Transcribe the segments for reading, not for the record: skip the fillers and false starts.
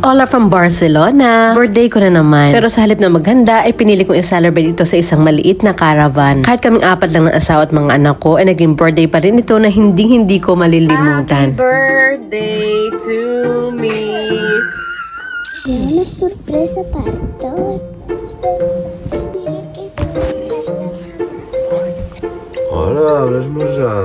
Hola from Barcelona. Birthday ko na naman. Pero sa halip na maghanda, ay pinili kong i-celebrate ito sa isang maliit na caravan. Kahit kaming apat lang ng asawa at mga anak ko, ay naging birthday pa rin ito na hindi ko malilimutan. Happy birthday to me. Tengo una sorpresa para todos. Hola, abrazamos ya.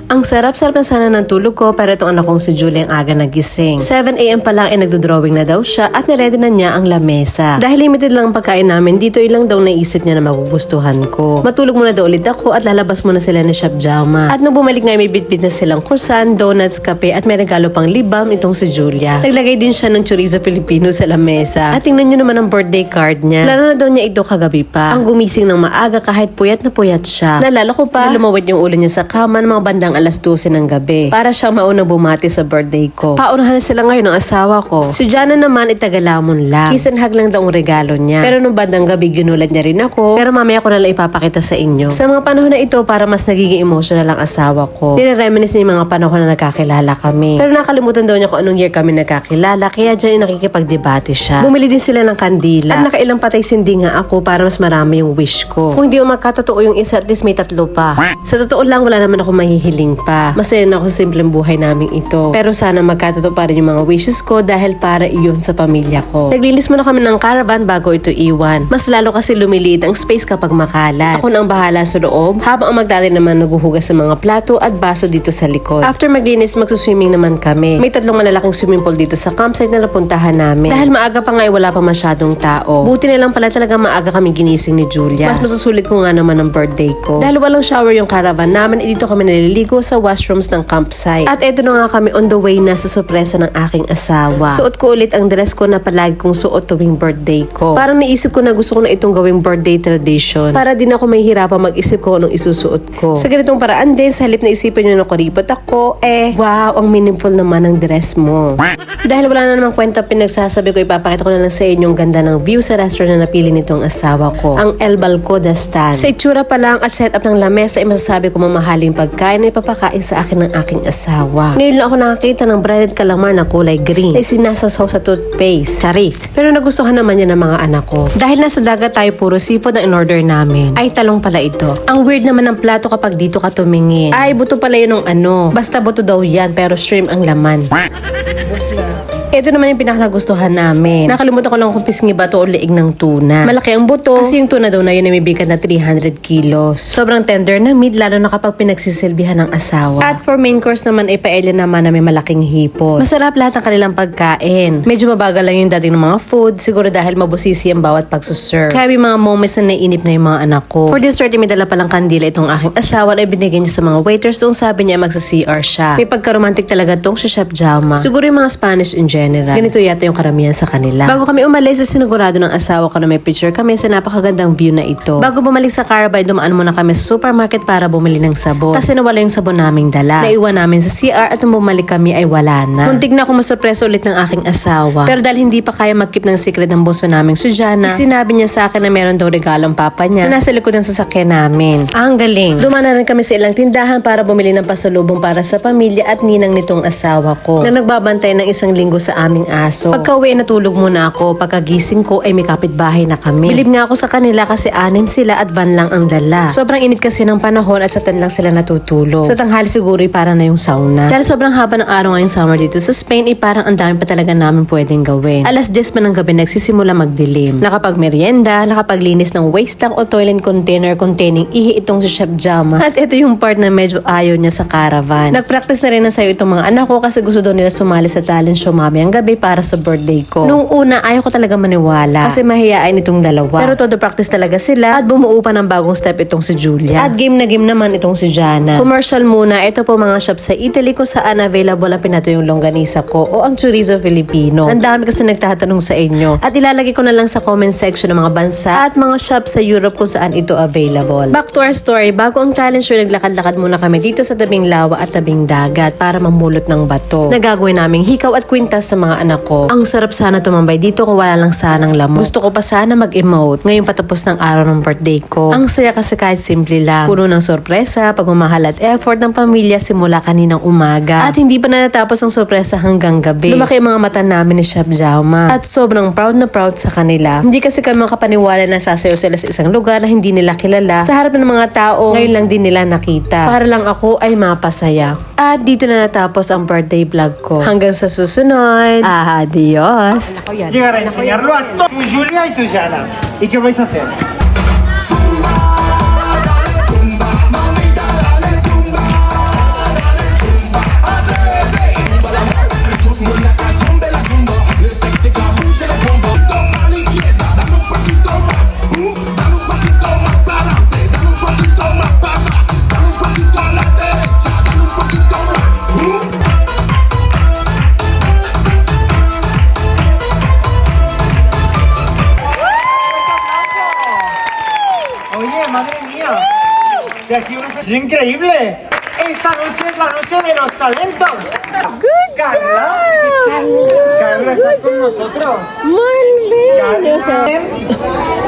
Ang sarap-sarap na sana ng tulog ko pero itong anak kong si Julie ang aga nagising. 7 AM pa lang ay nagdodrawing na daw siya at niready na niya ang lamesa. Dahil limited lang ang pagkain namin, dito ilang daw naisip niya na magugustuhan ko. Matulog muna daw ulit ako at lalabas muna sila ni Chef Jama. At nung bumalik nga may bitbit na silang croissant, donuts, kape at may regalo pang lip balm itong si Julia. Naglagay din siya ng chorizo Filipino sa lamesa. At tingnan niyo naman ang birthday card niya. Lalo na daw niya ito kagabi pa. Ang gumising ng maaga kahit puyat na puyat siya. Nalala ko pa na lumawit yung ulo niya sa kama ng mga bandang alas 12 ng gabi para siyang maunang bumati sa birthday ko. Paunahan na sila ngayon ng asawa ko. Si Jana naman ay tagalamon lang. Kiss and hug lang daw ang regalo niya. Pero nung bandang gabi ginulat niya rin ako. Pero mamaya ko na lang ipapakita sa inyo. Sa mga panahon na ito para mas nagiging emotional ang asawa ko. Nire-reminisce niya yung mga panahon na nagkakilala kami. Pero nakalimutan daw niya kung anong year kami nagkakilala kaya dyan nakikipagdebate siya. Bumili din sila ng kandila. At nakailang patay sindi nga ako para mas marami yung wish ko. Kung hindi mo magkatotoo yung isa at least may 3 pa. Sa totoo lang wala naman ako mahihiling pa. Masaya na ako sa simpleng buhay namin ito. Pero sana magkatotoo pa rin yung mga wishes ko dahil para iyon sa pamilya ko. Naglinis muna kami ng caravan bago ito iwan. Mas lalo kasi lumiliit ang space kapag makalat. Ako na ang bahala sa loob habang ang magdaddy naman naghuhugas sa mga plato at baso dito sa likod. After maglinis, magsuswimming naman kami. May 3 malalaking swimming pool dito sa campsite na napuntahan namin. Dahil maaga pa nga ay wala pa masyadong tao. Buti na lang pala talaga maaga kami ginising ni Julia. Mas masusulit ko nga naman ang birthday ko. Dahil walang shower yung caravan namin, dito kami naliligo sa washrooms ng campsite. At eto na nga kami on the way na sa sorpresa ng aking asawa. Suot ko ulit ang dress ko na palagi kong suot tuwing birthday ko. Parang naisip ko na gusto ko na itong gawing birthday tradition. Para din ako may hirapan mag-isip ko anong isusuot ko. Sa ganitong paraan din, sa halip na isipin nyo na kuripot ako, wow, ang meaningful naman ang dress mo. Dahil wala na namang kwenta pinagsasabi ko, ipapakita ko na lang sa inyo yung ganda ng view sa restaurant na napili nitong asawa ko. Ang El Balcoda Stand. Sa itsura pa lang at setup ng lamesa ay masasabi ko mamahaling pagkain na ipapakain sa akin ng aking asawa. Ngayon lang ako nakakita ng breaded calamar na kulay green na sinasasaw sa toothpaste. Charis. Pero nagustuhan naman niya ng mga anak ko. Dahil nasa dagat tayo puro seafood ang in-order namin. Ay talong pala ito. Ang weird naman ng plato kapag dito ka tumingin. Ay buto pala yun ng ano. Basta buto daw yan pero shrimp ang laman. Ito naman yung pinakagustuhan namin. Nakalimutan ko lang kung pisngi ba ito o liig ng tuna. Malaki ang buto kasi yung tuna daw na yun ay may bigat na 300 kilos. Sobrang tender na meat lalo na kapag pinagsisilbihan ng asawa. At for main course naman ay paella naman na may malaking hipon. Masarap lahat ng kanilang pagkain. Medyo mabagal lang yung dating ng mga food siguro dahil mabusisi ang bawat pagsuserve. Kaya may mga moments na naiinip na yung mga anak ko. For dessert may dala palang kandila itong aking asawa na ibinigay niya sa mga waiters nung sabi niya magsa-CR siya. May pagkaromantik talaga tong si Chef Jama. Siguro yung mga Spanish in general. Ganito yata yung karamihan sa kanila. Bago kami umalis, sinigurado ng asawa ko na may picture kami sa napakagandang view na ito. Bago bumalik sa caravan, dumaan muna kami sa supermarket para bumili ng sabon. Kasi nawala yung sabon naming dala. Naiwan namin sa CR at nung bumalik kami ay wala na. Muntik na ako masurpreso ulit ng aking asawa. Pero dahil hindi pa kaya mag-keep ng secret ng boso naming si Jana, sinabi niya sa akin na meron daw regalong papa niya na nasa likod ng sasakyan namin. Ang galing. Dumaan na rin kami sa ilang tindahan para bumili ng pasalubong para sa pamilya at ninang nitong asawa ko na nagbabantay ng 1 linggo sa aming aso. Pagka-uwi natulog muna ako. Pagkagising ko ay may kapitbahay na kami. Bilib nga ako sa kanila kasi 6 sila at van lang ang dala. Sobrang init kasi ng panahon at sa tan lang sila natutulog. Sa tanghali siguro ay parang na yung sauna. Dahil sobrang haba ng araw ngayong summer dito sa Spain ay parang ang dami pa talaga namin pwedeng gawin. Alas 10 pa ng gabi nagsisimula magdilim. Nakapagmerienda, nakapaglinis ng waste tank o toilet container containing ihi itong si Chef Jama. At ito yung part na medyo ayaw niya sa caravan. Nagpractice na rin na sayo itong mga anak ko kasi gusto daw nila sumali sa talent show mamayang gabi para sa birthday ko. Nung una, ayaw ko talaga maniwala kasi mahihain itong dalawa. Pero todo practice talaga sila at bumuo pa ng bagong step itong si Julia. At game na game naman itong si Jana. Commercial muna, ito po mga shop sa Italy kung saan available ang pinatuyong longganisa ko o ang chorizo Filipino. Ang dami kasi nagtatanong sa inyo. At ilalagay ko na lang sa comment section ng mga bansa at mga shop sa Europe kung saan ito available. Back to our story, bago ang talent show, naglakad-lakad muna kami dito sa tabing lawa at tabing dagat para mamulot ng bato. Nagagawin naming hikaw at kwintas request ng mga anak ko. Ang sarap sana tumambay dito kung wala lang sanang lamok. Gusto ko pa sana mag-emote ngayong patapos ng araw ng birthday ko. Ang saya kasi kahit simple lang. Puno ng sorpresa, pagmamahal at effort ng pamilya simula kaninang umaga. At hindi pa natapos ang sorpresa hanggang gabi. Lumaki ang mga mata namin ni Chef Jauma. At sobrang proud na proud sa kanila. Hindi kasi kami makapaniwala na sasayaw sila sa isang lugar na hindi nila kilala. Sa harap ng mga tao, ngayon lang din nila nakita. Para lang ako ay mapasaya. At dito na natapos ang birthday vlog ko. Hanggang sa susunod. Adios! Llegar a enseñarlo a todos, tu Julia y tu Yana. ¿Y qué vais a hacer? Oye, madre mía, de aquí es increíble. Esta noche es la noche de los talentos. Carla, Carla, estás con nosotros. Carla,